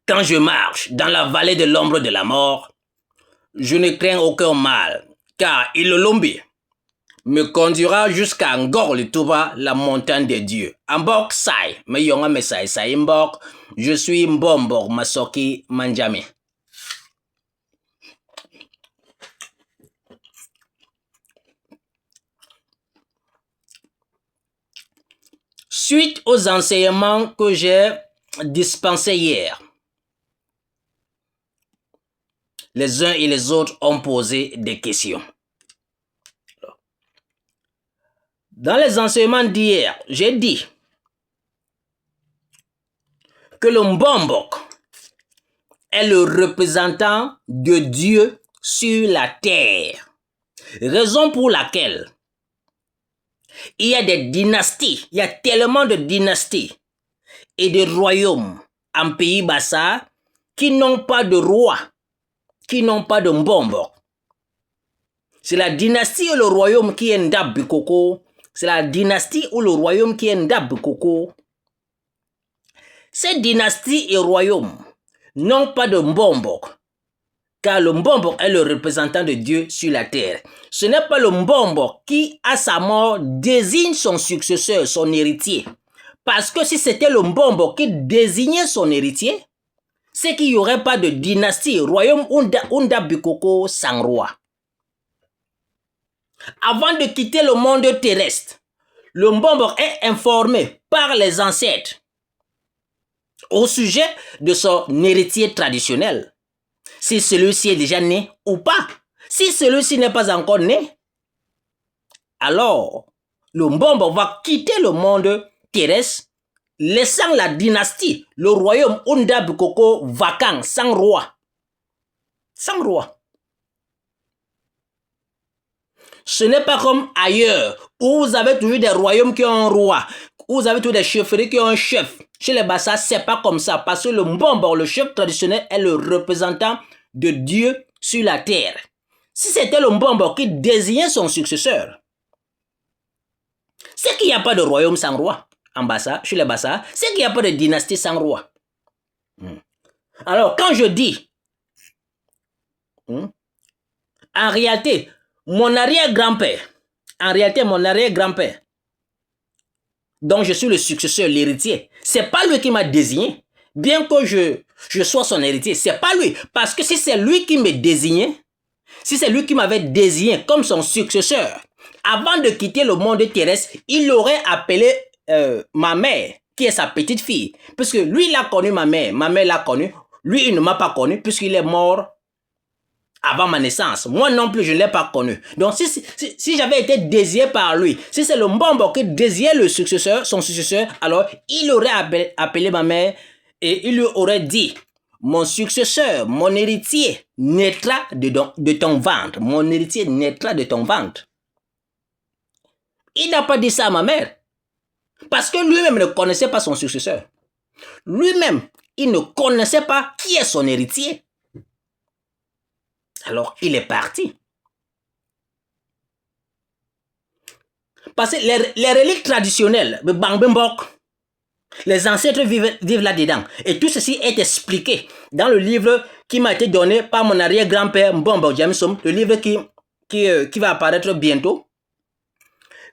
Quand je marche dans la vallée de l'ombre de la mort, je ne crains aucun mal, car Ilolombi me conduira jusqu'à Ngor-le-Touba, la montagne de Dieu. Ambok Sai, me yonga me sai sai mbok, je suis Mbombor Masoki Manjame. Suite aux enseignements que j'ai dispensés hier, les uns et les autres ont posé des questions. Dans les enseignements d'hier, j'ai dit que le Mbombok est le représentant de Dieu sur la terre. Raison pour laquelle il y a des dynasties, il y a tellement de dynasties et de royaumes en pays Bassa qui n'ont pas de roi, qui n'ont pas de Mbombok. C'est la dynastie ou le royaume qui est Ndab Bikoko. C'est la dynastie ou le royaume qui est Ndab Bikoko. Ces dynasties et royaumes n'ont pas de Mbombok, car le Mbombok est le représentant de Dieu sur la terre. Ce n'est pas le Mbombok qui, à sa mort, désigne son successeur, son héritier. Parce que si c'était le Mbombok qui désignait son héritier, c'est qu'il n'y aurait pas de dynastie, royaume Ndab Bikoko sans roi. Avant de quitter le monde terrestre, le Mbombok est informé par les ancêtres au sujet de son héritier traditionnel. Si celui-ci est déjà né ou pas. Si celui-ci n'est pas encore né, alors le Mbombok va quitter le monde terrestre, laissant la dynastie, le royaume Ndab Bikoko vacant, sans roi. Sans roi. Ce n'est pas comme ailleurs, où vous avez toujours des royaumes qui ont un roi, où vous avez toujours des chefferies qui ont un chef. Chez les Bassa, c'est pas comme ça, parce que le Mbombok, le chef traditionnel, est le représentant de Dieu sur la terre. Si c'était le Mbombok qui désignait son successeur, c'est qu'il n'y a pas de royaume sans roi en Bassa, chez les Bassa, c'est qu'il n'y a pas de dynastie sans roi. Alors, quand je dis, en réalité, mon arrière-grand-père, donc je suis le successeur, l'héritier, c'est pas lui qui m'a désigné, bien que je sois son héritier, c'est pas lui, parce que si c'est lui qui me désignait, si c'est lui qui m'avait désigné comme son successeur, avant de quitter le monde terrestre, il aurait appelé ma mère, qui est sa petite fille, puisque lui, il a connu ma mère l'a connu, lui, il ne m'a pas connu, puisqu'il est mort avant ma naissance. Moi non plus, je ne l'ai pas connu. Donc, si j'avais été désigné par lui, si c'est le Mbombok qui désignait le successeur, son successeur, alors il aurait appelé ma mère et il lui aurait dit, mon successeur, mon héritier naîtra de ton ventre. Mon héritier naîtra de ton ventre. Il n'a pas dit ça à ma mère. Parce que lui-même ne connaissait pas son successeur. Lui-même, il ne connaissait pas qui est son héritier. Alors, il est parti. Parce que les reliques traditionnelles, le Bangbimbok, les ancêtres vivent là-dedans. Et tout ceci est expliqué dans le livre qui m'a été donné par mon arrière-grand-père Mbombok Jameson, le livre qui va apparaître bientôt.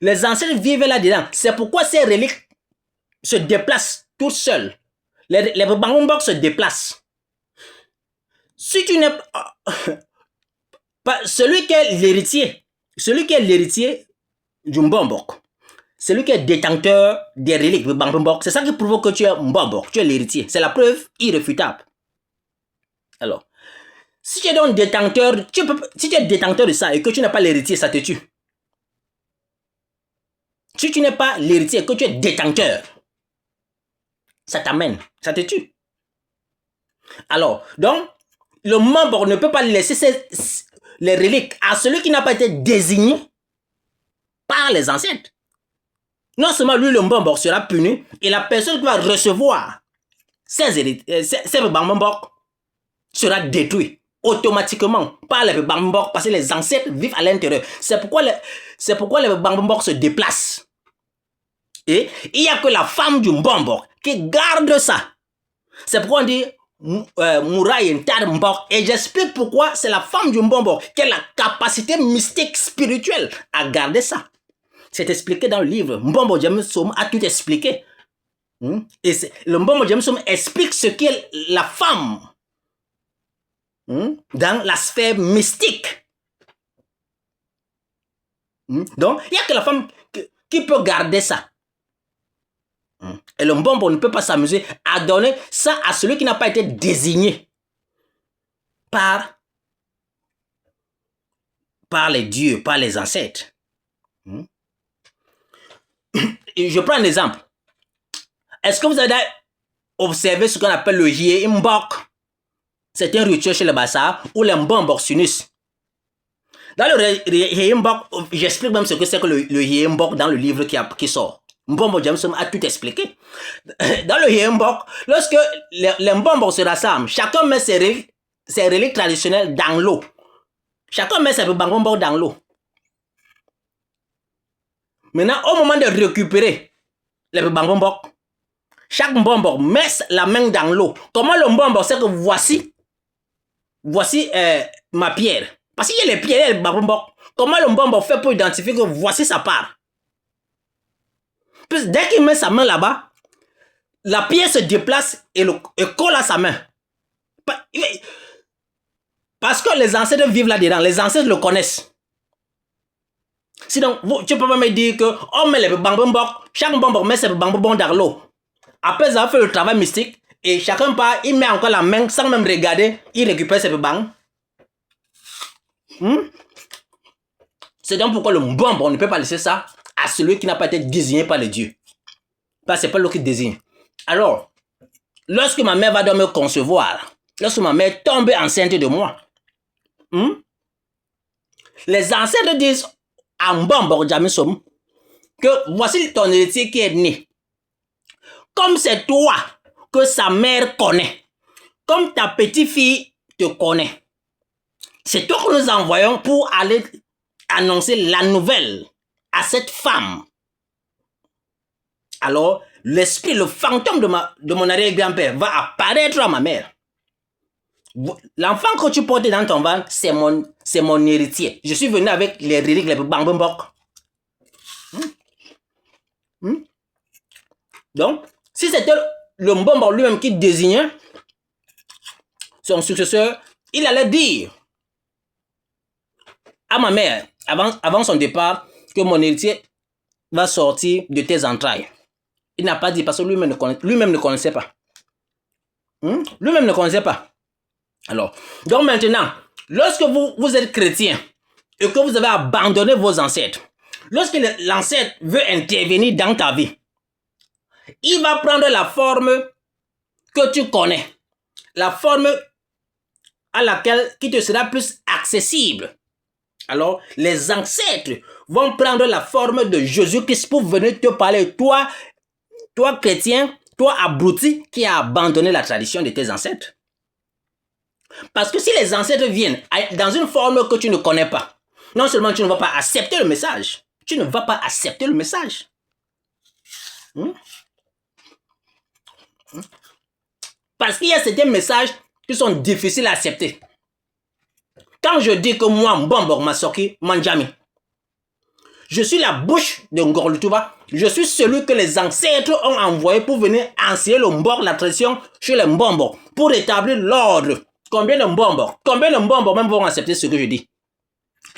Les ancêtres vivent là-dedans. C'est pourquoi ces reliques se déplacent toutes seules. Les Bangbimbok se déplacent. Si tu n'es pas... Celui qui est l'héritier du Mbombok, celui qui est détenteur des reliques de Mbombok, c'est ça qui prouve que tu es Mbombok, tu es l'héritier. C'est la preuve irréfutable. Alors, si tu es donc détenteur, si tu es détenteur de ça et que tu n'es pas l'héritier, ça te tue. Si tu n'es pas l'héritier et que tu es détenteur, ça t'amène, ça te tue. Alors, donc, le Mbombok ne peut pas laisser les reliques à celui qui n'a pas été désigné par les ancêtres. Non seulement lui, le Mbombok, sera puni, et la personne qui va recevoir ces Mbombok sera détruite automatiquement par les Mbombok parce que les ancêtres vivent à l'intérieur. C'est pourquoi les Mbombok se déplacent. Et il n'y a que la femme du Mbombok qui garde ça. C'est pourquoi on dit Mouraye Ntad Mbok. Et j'explique pourquoi c'est la femme du Mbombok qui a la capacité mystique spirituelle à garder ça. C'est expliqué dans le livre. Mbombo Jamesom a tout expliqué. Et le Mbombo Jamesom explique ce qu'est la femme dans la sphère mystique. Donc, il n'y a que la femme qui peut garder ça. Et le Mbombo ne peut pas s'amuser à donner ça à celui qui n'a pas été désigné par les dieux, par les ancêtres. Et je prends un exemple. Est-ce que vous avez observé ce qu'on appelle le Yé Mbok? C'est un rituel chez les Bassa ou les Mbombok Sunus. Dans le Yé Mbok, j'explique même ce que c'est que le Yé Mbok dans le livre qui sort. Mbombo Jameson a tout expliqué. Dans le Yé Mbok, lorsque les Mbombok se rassemblent, chacun met ses reliques traditionnelles dans l'eau. Chacun met ses Mbambok dans l'eau. Maintenant, au moment de récupérer les Mbambok, chaque Mbombok met la main dans l'eau. Comment le Mbombok sait que voici ma pierre? Parce qu'il y a les pierres et les Mbambok. Comment le Mbombok fait pour identifier que voici sa part? Puis dès qu'il met sa main là-bas, la pierre se déplace et colle à sa main. Parce que les ancêtres vivent là-dedans, les ancêtres le connaissent. Sinon, tu peux pas me dire que on met les bambambok, chaque bambambok met ses bambambok dans l'eau. Après avoir fait le travail mystique, et chacun part, il met encore la main sans même regarder, il récupère ses bambambok. C'est donc pourquoi le bonbon ne peut pas laisser ça à celui qui n'a pas été désigné par les dieux. Parce que c'est pas lui qui désigne. Alors, lorsque ma mère va me concevoir, lorsque ma mère tombe enceinte de moi, les ancêtres disent à Mbombo Jamesom que voici ton héritier qui est né. Comme c'est toi que sa mère connaît, comme ta petite-fille te connaît, c'est toi que nous envoyons pour aller annoncer la nouvelle à cette femme. Alors, l'esprit, le fantôme de mon arrière-grand-père va apparaître à ma mère. L'enfant que tu portes dans ton ventre, c'est mon héritier. Je suis venu avec les reliques, les bambambok. Donc, si c'était le Mbombo lui-même qui désignait son successeur, il allait dire à ma mère, avant son départ, que mon héritier va sortir de tes entrailles. Il n'a pas dit parce que lui-même ne connaissait pas. Lui-même ne connaissait pas. Alors, donc maintenant, lorsque vous êtes chrétien et que vous avez abandonné vos ancêtres, lorsque l'ancêtre veut intervenir dans ta vie, il va prendre la forme que tu connais, la forme à laquelle qui te sera plus accessible. Alors, les ancêtres vont prendre la forme de Jésus-Christ pour venir te parler. Toi chrétien, toi abruti qui a abandonné la tradition de tes ancêtres. Parce que si les ancêtres viennent dans une forme que tu ne connais pas, non seulement tu ne vas pas accepter le message, tu ne vas pas accepter le message. Parce qu'il y a certains messages qui sont difficiles à accepter. Quand je dis que moi, Mbombo Masoki Manjami, je suis la bouche de Ngorlutuba, je suis celui que les ancêtres ont envoyé pour venir enseigner le Mbok, la tradition chez les Mbombo, pour rétablir l'ordre. Combien de Mbombo même vont accepter ce que je dis?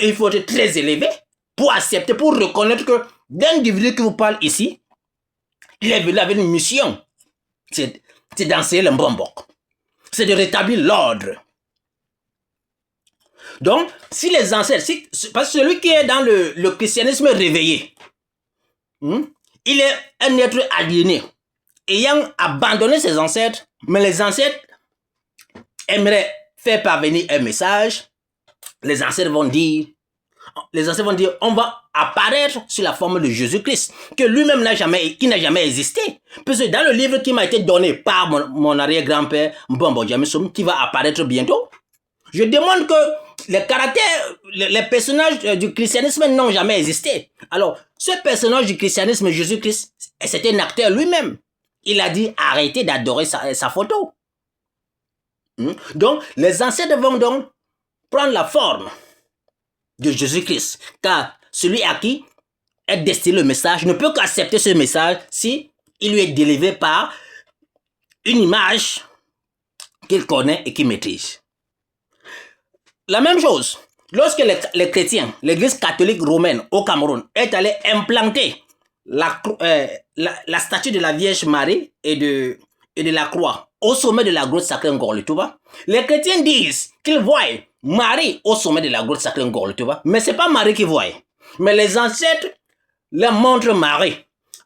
Et il faut être très élevé pour accepter, pour reconnaître que l'individu qui vous parle ici, il est venu avec une mission. C'est d'enseigner le Mbombo. C'est de rétablir l'ordre. Donc, si les ancêtres, parce que celui qui est dans le christianisme réveillé, il est un être aliéné, ayant abandonné ses ancêtres, mais les ancêtres aimeraient faire parvenir un message. Les ancêtres vont dire, on va apparaître sous la forme de Jésus-Christ, que lui-même n'a jamais existé. Puisque dans le livre qui m'a été donné par mon arrière-grand-père, Mbombo Jamesom, qui va apparaître bientôt, je demande que les caractères, les personnages du christianisme n'ont jamais existé. Alors, ce personnage du christianisme, Donc, les ancêtres vont donc prendre la forme de Jésus-Christ, car celui à qui est destiné le message ne peut qu'accepter ce message si il lui est délivré par une image qu'il connaît et qu'il maîtrise. La même chose, lorsque les chrétiens, l'église catholique romaine au Cameroun est allée implanter la statue de la Vierge Marie et de la croix au sommet de la grotte sacrée Ngor-le-Touba, les chrétiens disent qu'ils voient Marie au sommet de la grotte sacrée Ngor-le-Touba, mais ce n'est pas Marie qui voit. Mais les ancêtres leur montrent Marie.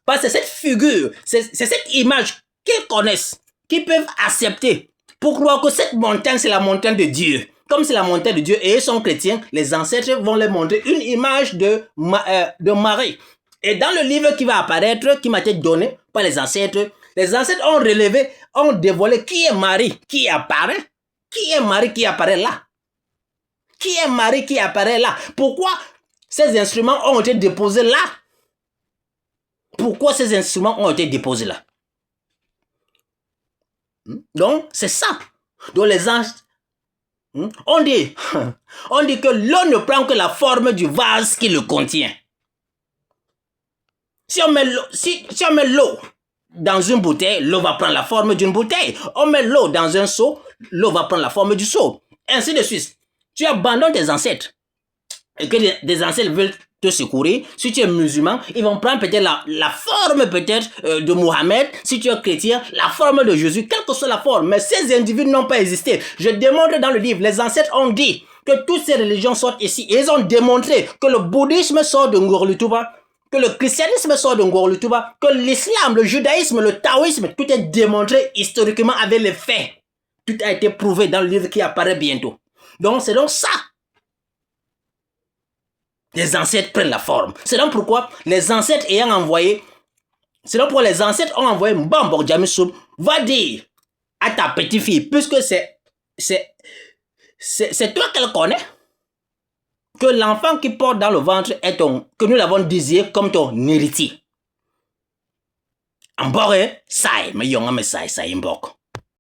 Parce que c'est cette figure, c'est cette image qu'ils connaissent, qu'ils peuvent accepter pour croire que cette montagne, c'est la montagne de Dieu. Comme c'est la montagne de Dieu et ils sont chrétiens, les ancêtres vont leur montrer une image de Marie. Et dans le livre qui va apparaître, qui m'a été donné par les ancêtres ont relevé, ont dévoilé qui est Marie qui apparaît. Qui est Marie qui apparaît là? Qui est Marie qui apparaît là? Pourquoi ces instruments ont été déposés là? Pourquoi ces instruments ont été déposés là? Donc, c'est ça. Donc, les anges, on dit que l'eau ne prend que la forme du vase qui le contient. Si on met l'eau dans une bouteille, l'eau va prendre la forme d'une bouteille. On met l'eau dans un seau, l'eau va prendre la forme du seau. Ainsi de suite. Tu abandonnes tes ancêtres et que des ancêtres veulent te secourir. Si tu es musulman, ils vont prendre peut-être la forme peut-être de Mohammed. Si tu es chrétien, la forme de Jésus, quelle que soit la forme. Mais ces individus n'ont pas existé. Je démontre dans le livre, les ancêtres ont dit que toutes ces religions sortent ici. Et ils ont démontré que le bouddhisme sort de Ngor-le-Touba, que le christianisme sort de Ngor-le-Touba, que l'islam, le judaïsme, le taoïsme, tout est démontré historiquement avec les faits. Tout a été prouvé dans le livre qui apparaît bientôt. Donc c'est donc ça. Les ancêtres prennent la forme. C'est donc pourquoi les ancêtres ayant envoyé, c'est donc pourquoi les ancêtres ont envoyé Mbambo Djamissou, va dire à ta petite fille, puisque c'est toi qu'elle connaît, que l'enfant qui porte dans le ventre est que nous l'avons désiré comme ton héritier. Mbore, sai, mais yonga me sai mbok.